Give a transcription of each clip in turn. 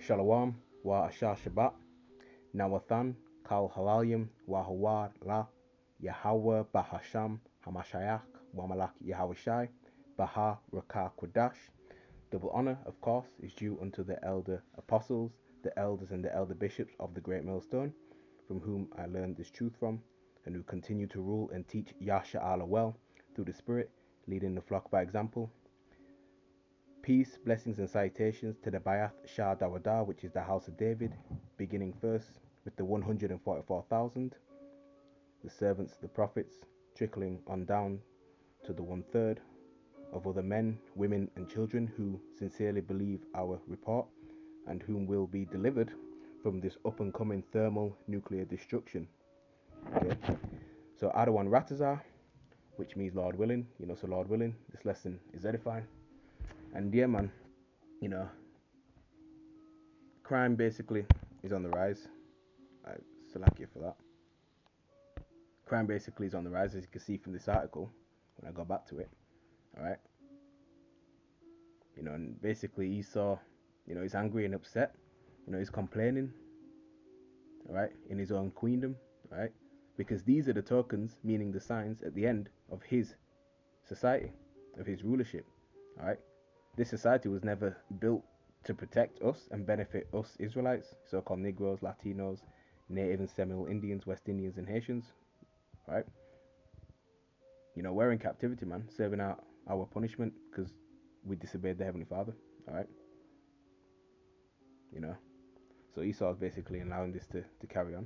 Shalom, wa Ashar Shabbat, Nawathan, Kal Halalim, wa Hawar La, Yahweh Bahasham, Hamashayach, wa Malak Yahweh Baha Rakah Kodash. Double honor, of course, is due unto the elder apostles, the elders and the elder bishops of the great millstone, from whom I learned this truth from, and who continue to rule and teach Yasha Allah well through the Spirit, leading the flock by example. Peace, blessings, and salutations to the Bayath Shah Dawada, which is the house of David, beginning first with the 144,000, the servants, the prophets, trickling on down to the 1/3 of other men, women, and children who sincerely believe our report and whom will be delivered from this up and coming thermal nuclear destruction. Okay, so Adawan Ratazar, which means Lord willing, so Lord willing, this lesson is edifying. And yeah, man, you know, crime basically is on the rise. I select you for that. Crime basically is on the rise, as you can see from this article when I go back to it. Alright. And basically Esau, he's angry and upset. He's complaining, alright, in his own queendom, right? Because these are the tokens, meaning the signs at the end of his society, of his rulership, alright? This society was never built to protect us and benefit us Israelites, so-called Negroes, Latinos, Native and Seminole Indians, West Indians, and Haitians, right? We're in captivity, man, serving out our punishment because we disobeyed the Heavenly Father, alright? So Esau is basically allowing this to carry on.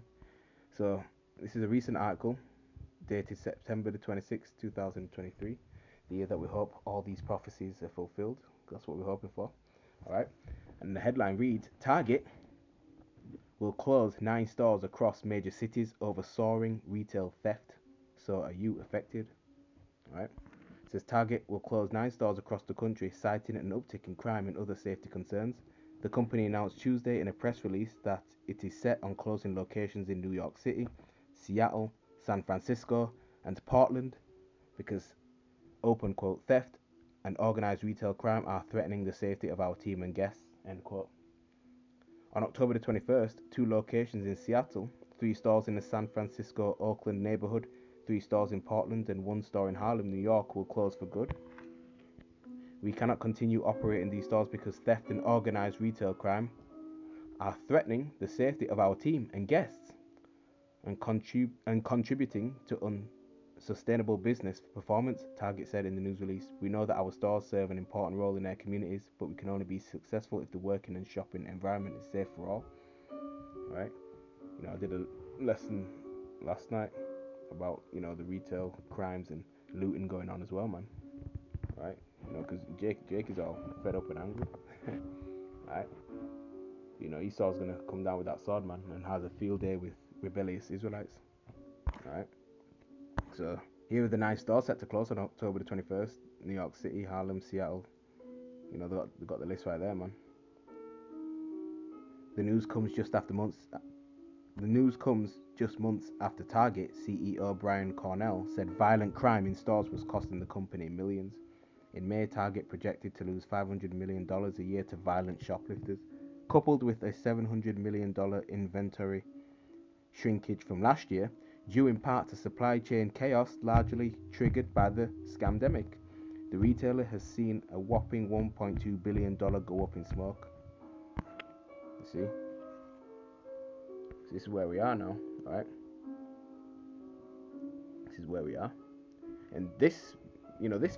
So this is a recent article dated September the 26th, 2023, the year that we hope all these prophecies are fulfilled. That's what we're hoping for, alright? And the headline reads, Target will close 9 stores across major cities over soaring retail theft. So are you affected? Alright. It says Target will close 9 stores across the country, citing an uptick in crime and other safety concerns. The company announced Tuesday in a press release that it is set on closing locations in New York City, Seattle, San Francisco, and Portland because, open quote, theft and organized retail crime are threatening the safety of our team and guests, end quote. On October the 21st, 2 locations in Seattle, 3 stores in the San Francisco Oakland neighborhood, 3 stores in Portland, and 1 store in Harlem, New York will close for good. We cannot continue operating these stores because theft and organized retail crime are threatening the safety of our team and guests and contributing to unsustainable business performance, Target said in the news release. We know that our stores serve an important role in their communities, but we can only be successful if the working and shopping environment is safe for all. Right? I did a lesson last night about, the retail crimes and looting going on as well, man. Right? Because Jake is all fed up and angry. Right? Esau's gonna come down with that sword, man, and has a field day with rebellious Israelites. Alright? So, here are the 9 stores set to close on October the 21st. New York City, Harlem, Seattle. They got the list right there, man. The news comes just months after Target CEO Brian Cornell said violent crime in stores was costing the company millions. In May, Target projected to lose $500 million a year to violent shoplifters, coupled with a $700 million inventory shrinkage from last year, due in part to supply chain chaos largely triggered by the scamdemic. The retailer has seen a whopping $1.2 billion go up in smoke. You see? So this is where we are now, right? This is where we are. And this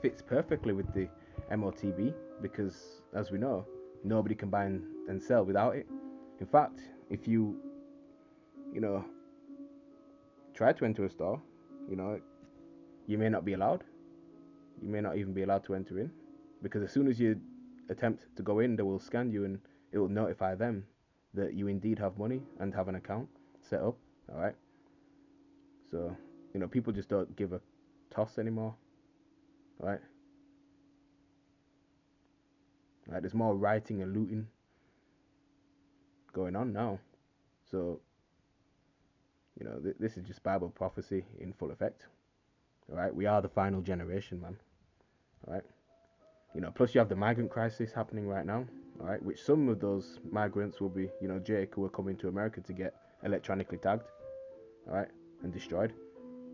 fits perfectly with the MOTB because, as we know, nobody can buy and sell without it. In fact, if you try to enter a store, you may not be allowed. You may not even be allowed to enter in because as soon as you attempt to go in, they will scan you and it will notify them that you indeed have money and have an account set up. All right. So, people just don't give a toss anymore. Right? Right, there's more rioting and looting going on now. So, this is just Bible prophecy in full effect. Alright, we are the final generation, man. Alright, plus you have the migrant crisis happening right now. all right, which some of those migrants will be, Jake, who are coming to America to get electronically tagged, all right, and destroyed,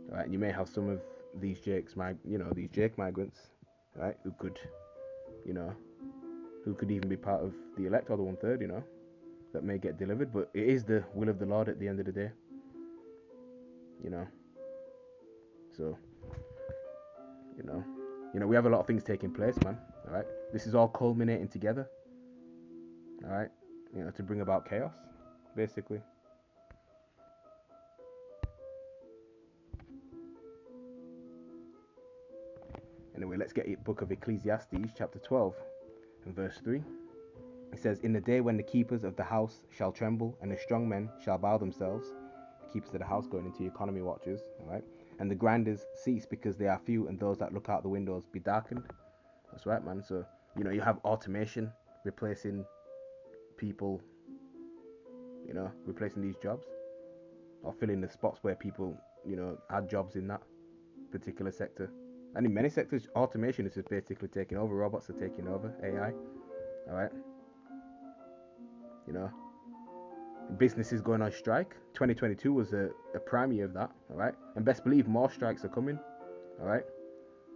all right. And you may have some of these these Jake migrants, all right, you know, who could even be part of the elect or the 1/3, that may get delivered. But it is the will of the Lord at the end of the day, you know. So, you know, we have a lot of things taking place, man. All right, this is all culminating together. All right, to bring about chaos, basically. Anyway, let's get it. Book of Ecclesiastes, chapter 12, and verse 3. It says, "In the day when the keepers of the house shall tremble, and the strong men shall bow themselves," the keepers of the house going into economy watches, all right, "and the grinders cease because they are few, and those that look out the windows be darkened." That's right, man. So, you have automation replacing people, replacing these jobs, or filling the spots where people, had jobs in that particular sector. And in many sectors, automation is just basically taking over. Robots are taking over. AI. All right. You know, businesses going on strike. 2022 was a prime year of that. All right. And best believe more strikes are coming. All right.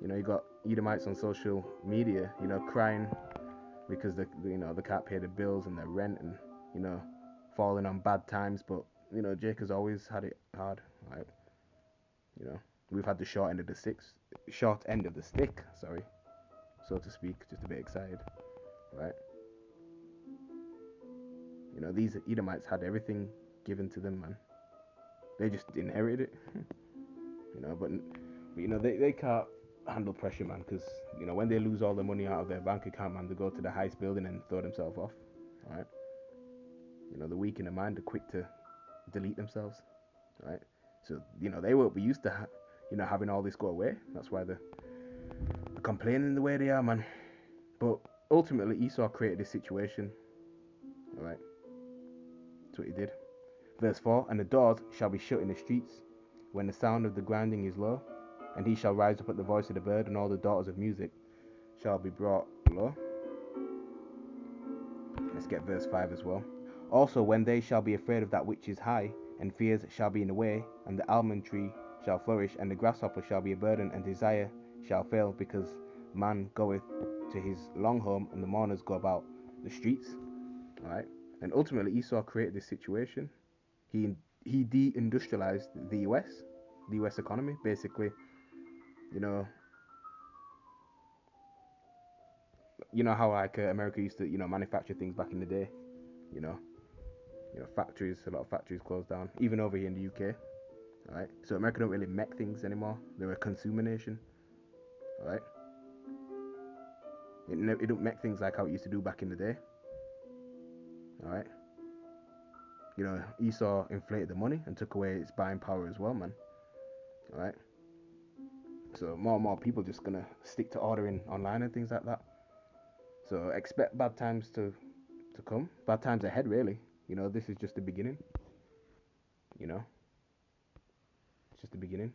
You got Edomites on social media, crying because they can't pay the bills and their rent, and falling on bad times. But Jake has always had it hard. Right. We've had the short end of the stick, sorry, so to speak. Just a bit excited, right? These Edomites had everything given to them, man. They just inherited it, but they can't handle pressure, man, because when they lose all the money out of their bank account, man, they go to the highest building and throw themselves off, right? The weak in the mind are quick to delete themselves, right? So they won't be used to having all this go away. That's why they're complaining the way they are, man. But ultimately, Esau created this situation. All right, that's what he did. Verse 4: "And the doors shall be shut in the streets when the sound of the grinding is low, and he shall rise up at the voice of the bird, and all the daughters of music shall be brought low." Let's get verse 5 as well. "Also, when they shall be afraid of that which is high, and fears shall be in the way, and the almond tree shall flourish, and the grasshopper shall be a burden, and desire shall fail, because man goeth to his long home, and the mourners go about the streets." All right. And ultimately, Esau created this situation. He deindustrialized the US economy, basically. How like America used to manufacture things back in the day. You know, a lot of factories closed down, even over here in the UK. All right. So America don't really make things anymore. They're a consumer nation. All right. It don't make things like how it used to do back in the day. All right. Esau inflated the money and took away its buying power as well, man. All right. So more and more people just gonna stick to ordering online and things like that. So expect bad times to come. Bad times ahead, really. This is just the beginning. It's just the beginning.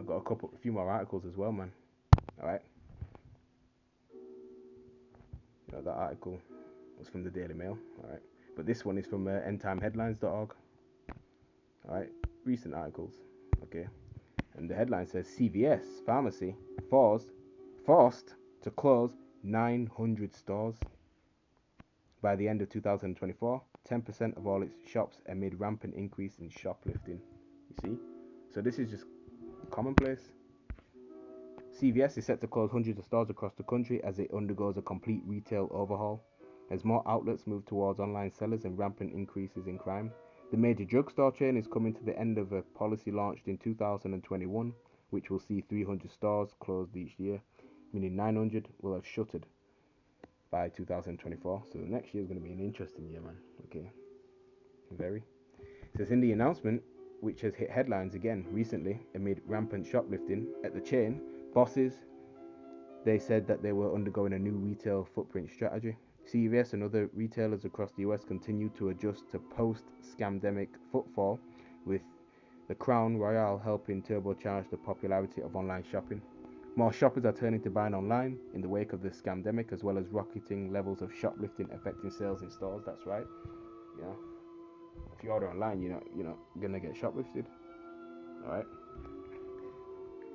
Got a few more articles as well, man. All right. That article was from the Daily Mail. All right. But this one is from endtimeheadlines.org. All right. Recent articles. Okay. And the headline says CVS pharmacy forced to close 900 stores by the end of 2024. 10% of all its shops amid rampant increase in shoplifting. You see? So this is just commonplace. CVS is set to close hundreds of stores across the country as it undergoes a complete retail overhaul, as more outlets move towards online sellers and rampant increases in crime. The major drugstore chain is coming to the end of a policy launched in 2021, which will see 300 stores closed each year, meaning 900 will have shuttered by 2024. So next year is going to be an interesting year, man. Okay, very. It says in the announcement, which has hit headlines again recently amid rampant shoplifting at the chain, bosses, they said that they were undergoing a new retail footprint strategy. CVS and other retailers across the US continue to adjust to post-scamdemic footfall, with the Crown Royal helping turbocharge the popularity of online shopping. More shoppers are turning to buying online in the wake of the scamdemic, as well as rocketing levels of shoplifting affecting sales in stores. That's right. You know, if you order online, you're not gonna get shoplifted. All right.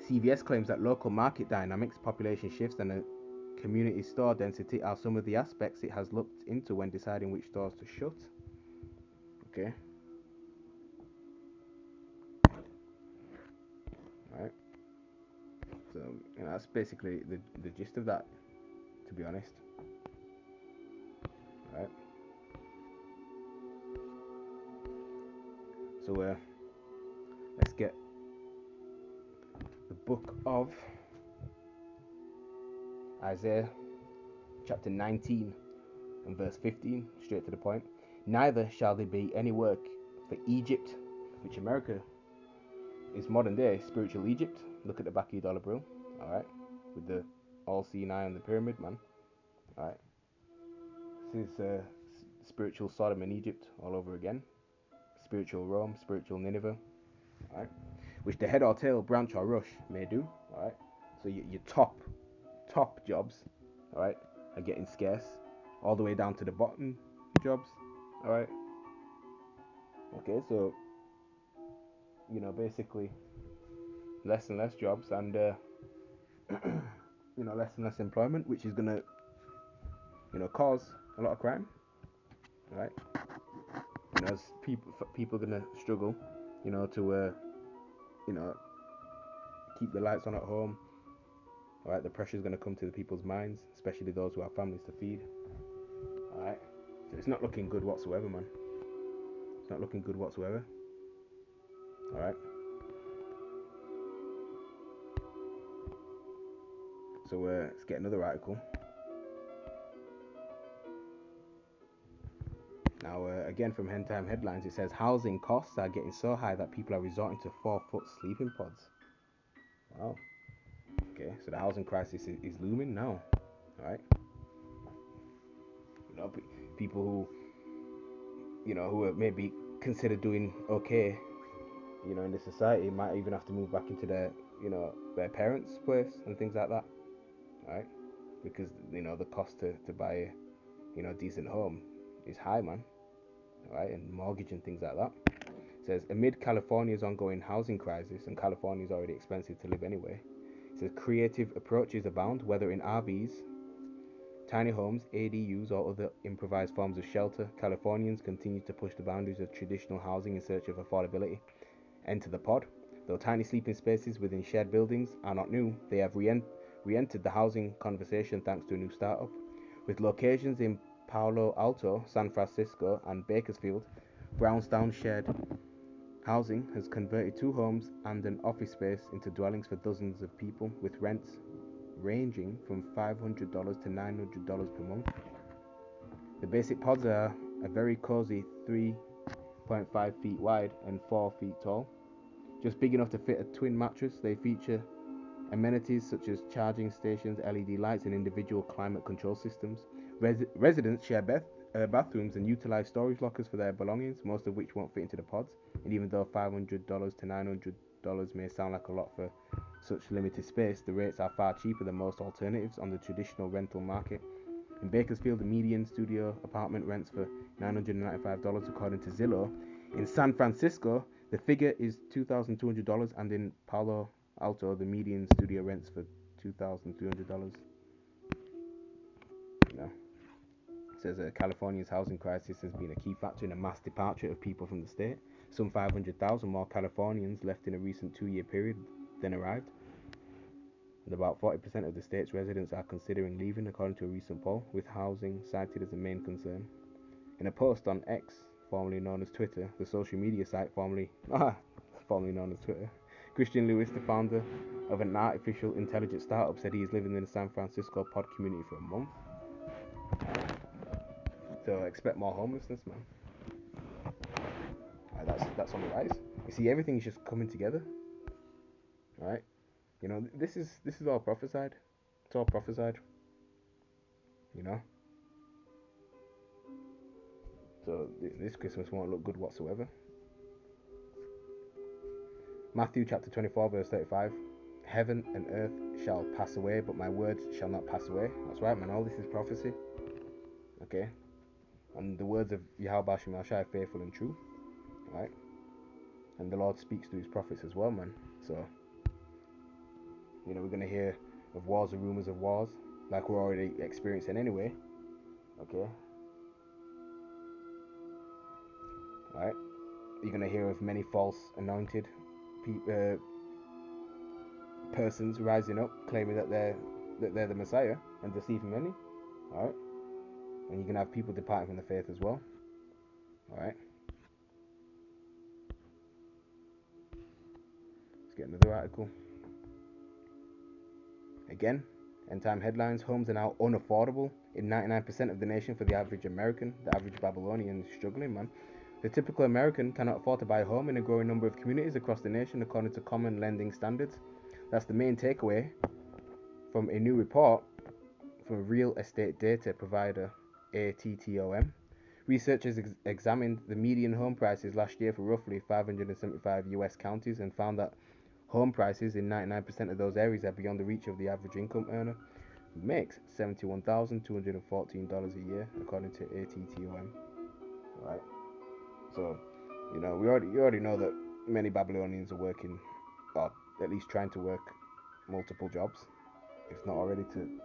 CVS claims that local market dynamics, population shifts, and a community store density are some of the aspects it has looked into when deciding which stores to shut. Okay. All right. So that's basically the gist of that, to be honest. All right. So let's get the book of Isaiah, chapter 19 and verse 15, straight to the point. Neither shall there be any work for Egypt, which America is modern day spiritual Egypt. Look at the back of your dollar bill, all right, with the all-seeing eye on the pyramid, man. All right, this is spiritual Sodom and Egypt all over again. Spiritual Rome, spiritual Nineveh, all right, which the head or tail, branch or rush may do, all right. So your top jobs, all right, are getting scarce, all the way down to the bottom jobs, all right. Okay, so basically less and less jobs and less and less employment, which is gonna cause a lot of crime, right? As people are gonna struggle, to keep the lights on at home. All right, the pressure is gonna come to the people's minds, especially those who have families to feed. All right, so it's not looking good whatsoever, man. It's not looking good whatsoever. All right. So let's get another article. Now, again from Hen Time Headlines, it says housing costs are getting so high that people are resorting to 4-foot sleeping pods. Wow. Okay, so the housing crisis is looming now. All right. People who are maybe consider doing okay, in the society might even have to move back into their parents' place and things like that. All right, because the cost to buy a decent home is high, man. Right, and mortgage and things like that. It says amid California's ongoing housing crisis, and California is already expensive to live anyway. It says creative approaches abound, whether in RVs, tiny homes, ADUs, or other improvised forms of shelter. Californians continue to push the boundaries of traditional housing in search of affordability. Enter the pod. Though tiny sleeping spaces within shared buildings are not new, they have re-entered the housing conversation thanks to a new startup, with locations in Palo Alto, San Francisco, and Bakersfield. Brownstown Shared Housing has converted 2 homes and an office space into dwellings for dozens of people, with rents ranging from $500 to $900 per month. The basic pods are a very cozy 3.5 feet wide and 4 feet tall, just big enough to fit a twin mattress. They feature amenities such as charging stations, LED lights, and individual climate control systems. Residents share bathrooms and utilize storage lockers for their belongings, most of which won't fit into the pods. And even though $500 to $900 may sound like a lot for such limited space, the rates are far cheaper than most alternatives on the traditional rental market. In Bakersfield, the median studio apartment rents for $995 according to Zillow. In San Francisco, the figure is $2,200, and in Palo Alto, the median studio rents for $2,300. Says California's housing crisis has been a key factor in a mass departure of people from the state. Some 500,000 more Californians left in a recent 2-year period than arrived. And about 40% of the state's residents are considering leaving, according to a recent poll, with housing cited as a main concern. In a post on X, formerly known as Twitter, the social media site formerly known as Twitter, Christian Lewis, the founder of an artificial intelligence startup, said he is living in the San Francisco pod community for a month. So expect more homelessness, man. That's on the rise. You see, everything's just coming together. All right, this is all prophesied. It's all prophesied. So this Christmas won't look good whatsoever. Matthew chapter 24 verse 35. heaven and earth shall pass away, but my words shall not pass away. That's right, man. All this is prophecy. Okay? And the words of Yahweh Shem El Shai faithful and true. Right? And the Lord speaks to his prophets as well, man. So, we're going to hear of wars and rumors of wars, like we're already experiencing anyway. Okay? Right? You're going to hear of many false anointed persons rising up, claiming that they're the Messiah and deceiving many. Alright? And you're going to have people departing from the faith as well. Alright? Let's get another article. Again, end time headlines. Homes are now unaffordable in 99% of the nation for the average American. The average Babylonian is struggling, man. The typical American cannot afford to buy a home in a growing number of communities across the nation according to common lending standards. That's the main takeaway from a new report from real estate data provider ATTOM. Researchers examined the median home prices last year for roughly 575 US counties and found that home prices in 99% of those areas are beyond the reach of the average income earner, who makes $71,214 a year, according to ATTOM. Right. So, you already know that many Babylonians are working, or at least trying to work multiple jobs, if not already, to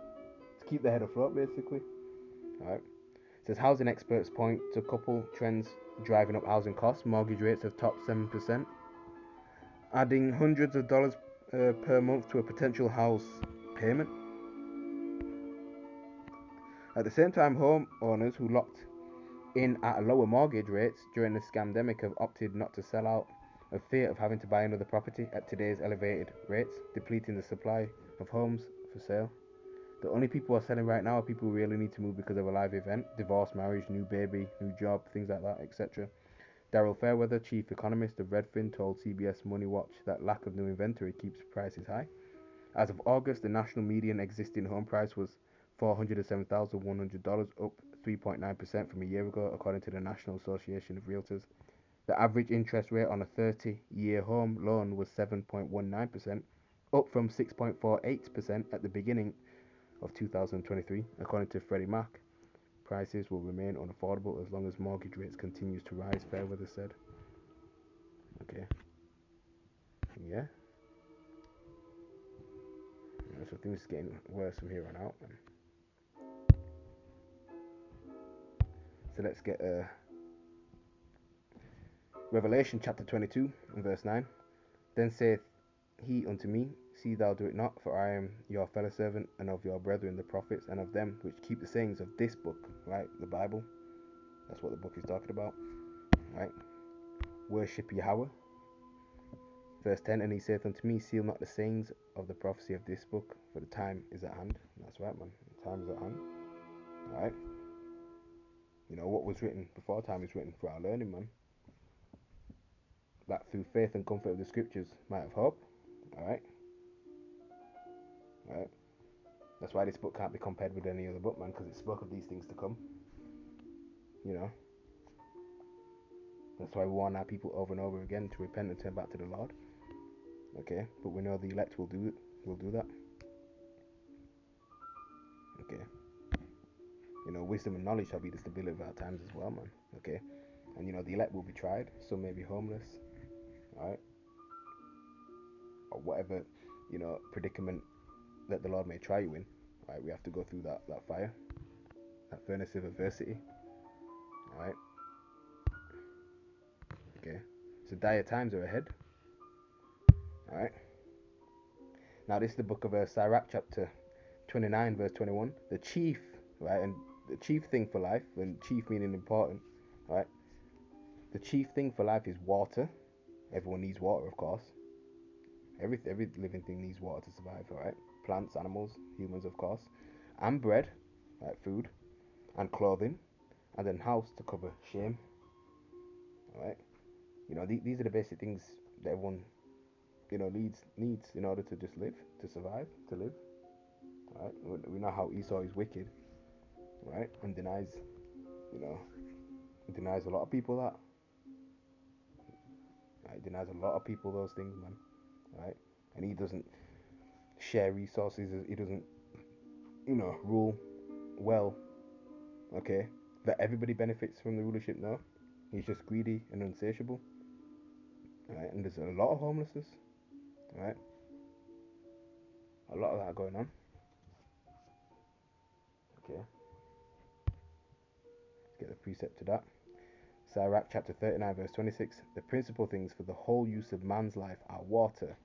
keep their head afloat, basically. All right. It says housing experts point to couple trends driving up housing costs. Mortgage rates have topped 7%, adding hundreds of dollars per month to a potential house payment. At the same time, homeowners who locked in at lower mortgage rates during the scamdemic have opted not to sell out of fear of having to buy another property at today's elevated rates, depleting the supply of homes for sale. The only people who are selling right now are people who really need to move because of a live event, divorce, marriage, new baby, new job, things like that, etc. Daryl Fairweather, chief economist of Redfin, told CBS Money Watch that lack of new inventory keeps prices high. As of August, the national median existing home price was $407,100, up 3.9% from a year ago, according to the National Association of Realtors. The average interest rate on a 30-year home loan was 7.19%, up from 6.48% at the beginning of 2023, according to Freddie Mac. Prices will remain unaffordable as long as mortgage rates continues to rise, Fairweather said. Okay. Yeah. So things are getting worse from here on out, man. So let's get Revelation chapter 22 and verse 9. Then saith he unto me, see thou do it not, for I am your fellow servant and of your brethren the prophets and of them which keep the sayings of this book, right? The Bible. That's what the book is talking about, right? Worship Yahweh. Verse 10, and he saith unto me, seal not the sayings of the prophecy of this book, for the time is at hand. And that's right, man. The time is at hand. Alright? What was written before time is written for our learning, man. That through faith and comfort of the scriptures might have hope. Alright? Alright? That's why this book can't be compared with any other book, man, because it spoke of these things to come. That's why we warn our people over and over again to repent and turn back to the Lord. Okay? But we know the elect will do that. Okay? Wisdom and knowledge shall be the stability of our times as well, man. Okay? And the elect will be tried. Some may be homeless. Alright? Or whatever, predicament that the Lord may try you in. Right? We have to go through that fire. That furnace of adversity. Alright? Okay? So dire times are ahead. Alright? Now this is the book of Sirach chapter 29 verse 21. The chief, right, and the chief thing for life, and chief meaning important, right? The chief thing for life is water. Everyone needs water, of course. Every living thing needs water to survive, alright? Plants, animals, humans, of course. And bread, right, food, and clothing, and then house to cover shame. Alright? These are the basic things that everyone, needs in order to just live, to survive, to live. Right? We know how Esau is wicked, right? And denies a lot of people that. Right? Denies a lot of people those things, man. Right? And he doesn't share resources. He doesn't, rule well. Okay, that everybody benefits from the rulership. No, he's just greedy and insatiable. Right, and there's a lot of homelessness. Right, a lot of that going on. Okay, let's get the precept to that. Sirach chapter 39 verse 26. The principal things for the whole use of man's life are water,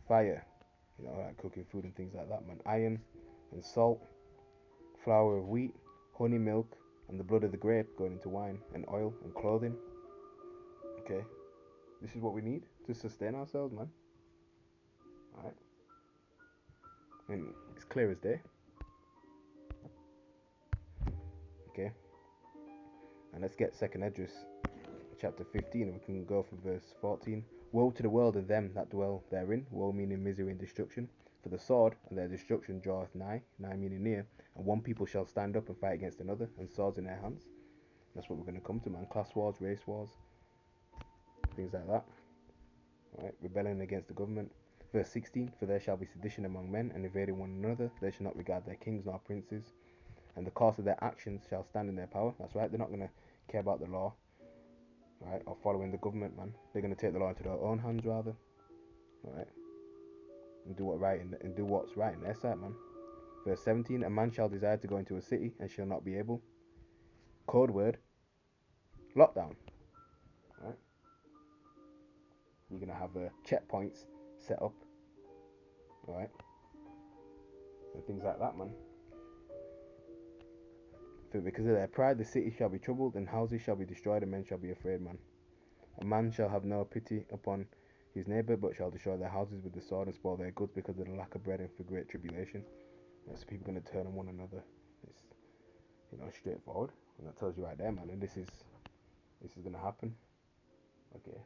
fire, like cooking food and things like that, man. Iron and salt, flour of wheat, honey, milk, and the blood of the grape going into wine, and oil and clothing. Okay, this is what we need to sustain ourselves, man. Alright, and it's clear as day. Okay, and let's get second Esdras chapter 15, and we can go from verse 14. Woe to the world and them that dwell therein, woe meaning misery and destruction. For the sword and their destruction draweth nigh, nigh meaning near, and one people shall stand up and fight against another, and swords in their hands. That's what we're going to come to, man. Class wars, race wars, things like that. Alright, rebelling against the government. Verse 16, for there shall be sedition among men, and invading one another. They shall not regard their kings nor princes, and the course of their actions shall stand in their power. That's right, they're not going to care about the law, right, or following the government, man. They're going to take the law into their own hands, rather. Alright, and do what's right in their sight, man. Verse 17, a man shall desire to go into a city, and shall not be able. Code word, lockdown. Right? You're going to have checkpoints set up, right, and things like that, man. For because of their pride the city shall be troubled, and houses shall be destroyed, and men shall be afraid, man. A man shall have no pity upon his neighbour, but shall destroy their houses with the sword, and spoil their goods because of the lack of bread and for great tribulation. That's people going to turn on one another. It's straightforward, and that tells you right there, man. And this is going to happen. Okay,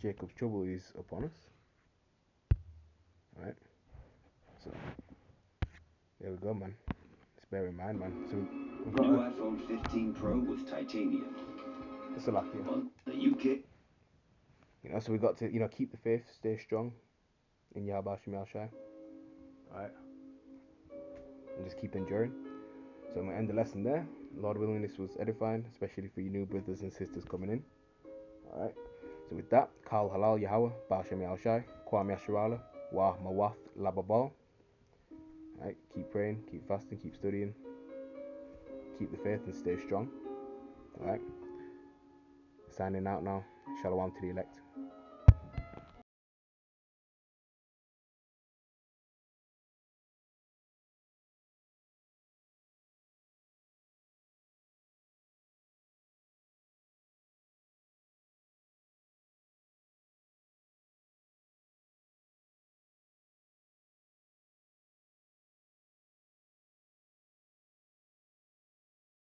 Jacob's trouble is upon us. Right, so there we go, man. Just bear in mind, man. So we've got new iPhone 15 Pro with titanium. It's a lucky. On the UK. So we got to keep the faith, stay strong in Yahweh Shem Yahshai. Alright. And just keep enduring. So I'm gonna end the lesson there. Lord willing, this was edifying, especially for you new brothers and sisters coming in. Alright. So with that, Kal Halal Yahweh, Bashem Yahushai, Kwam Yasharala, Wah Mawath Lababal. Alright, keep praying, keep fasting, keep studying, keep the faith and stay strong. Alright. Signing out now. Shalom to the elect.